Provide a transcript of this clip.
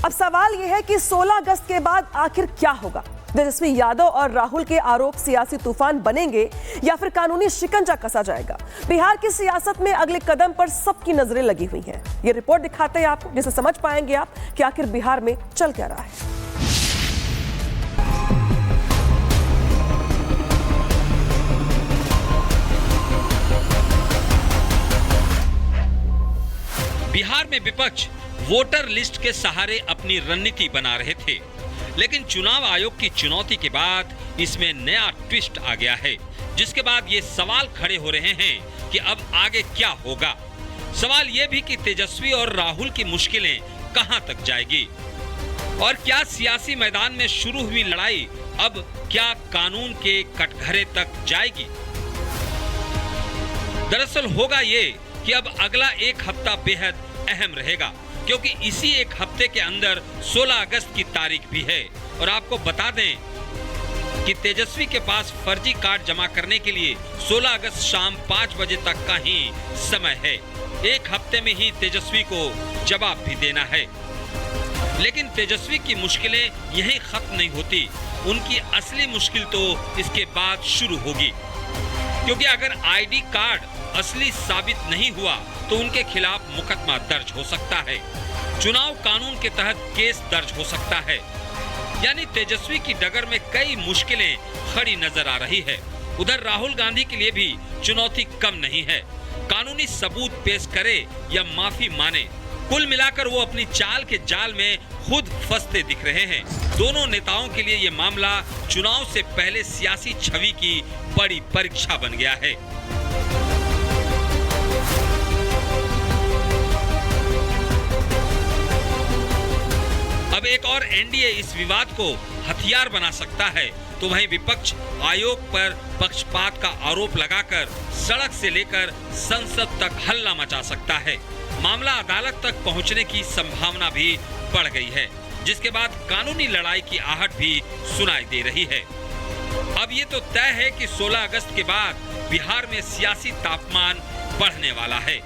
अब सवाल यह है कि 16 अगस्त के बाद आखिर क्या होगा? तेजस्वी यादव और राहुल के आरोप सियासी तूफान बनेंगे या फिर कानूनी शिकंजा कसा जाएगा? बिहार की सियासत में अगले कदम पर सबकी नजरें लगी हुई हैं। ये रिपोर्ट दिखाते हैं आपको, जिसे समझ पाएंगे आप कि आखिर बिहार में चल क्या रहा है। बिहार में विपक्ष वोटर लिस्ट के सहारे अपनी रणनीति बना रहे थे, लेकिन चुनाव आयोग की चुनौती के बाद इसमें नया ट्विस्ट आ गया है, जिसके बाद ये सवाल खड़े हो रहे हैं कि अब आगे क्या होगा। सवाल ये भी कि तेजस्वी और राहुल की मुश्किलें कहां तक जाएगी और क्या सियासी मैदान में शुरू हुई लड़ाई अब क्या कानून के कटघरे तक जाएगी। दरअसल होगा ये कि अब अगला एक हफ्ता बेहद अहम रहेगा, क्योंकि इसी एक हफ्ते के अंदर 16 अगस्त की तारीख भी है। और आपको बता दें कि तेजस्वी के पास फर्जी कार्ड जमा करने के लिए 16 अगस्त शाम 5 बजे तक का ही समय है। एक हफ्ते में ही तेजस्वी को जवाब भी देना है। लेकिन तेजस्वी की मुश्किलें यहीं खत्म नहीं होती, उनकी असली मुश्किल तो इसके बाद शुरू होगी, क्योंकि अगर आईडी कार्ड असली साबित नहीं हुआ तो उनके खिलाफ मुकदमा दर्ज हो सकता है, चुनाव कानून के तहत केस दर्ज हो सकता है। यानी तेजस्वी की डगर में कई मुश्किलें खड़ी नजर आ रही है। उधर राहुल गांधी के लिए भी चुनौती कम नहीं है, कानूनी सबूत पेश करे या माफी माने, कुल मिलाकर वो अपनी चाल के जाल में खुद फंसते दिख रहे हैं। दोनों नेताओं के लिए ये मामला चुनाव से पहले सियासी छवि की बड़ी परीक्षा बन गया है। अब एक और एनडीए इस विवाद को हथियार बना सकता है, तो वहीं विपक्ष आयोग पर पक्षपात का आरोप लगाकर सड़क से लेकर संसद तक हल्ला मचा सकता है। मामला अदालत तक पहुंचने की संभावना भी बढ़ गई है, जिसके बाद कानूनी लड़ाई की आहट भी सुनाई दे रही है। अब ये तो तय है कि 16 अगस्त के बाद बिहार में सियासी तापमान बढ़ने वाला है।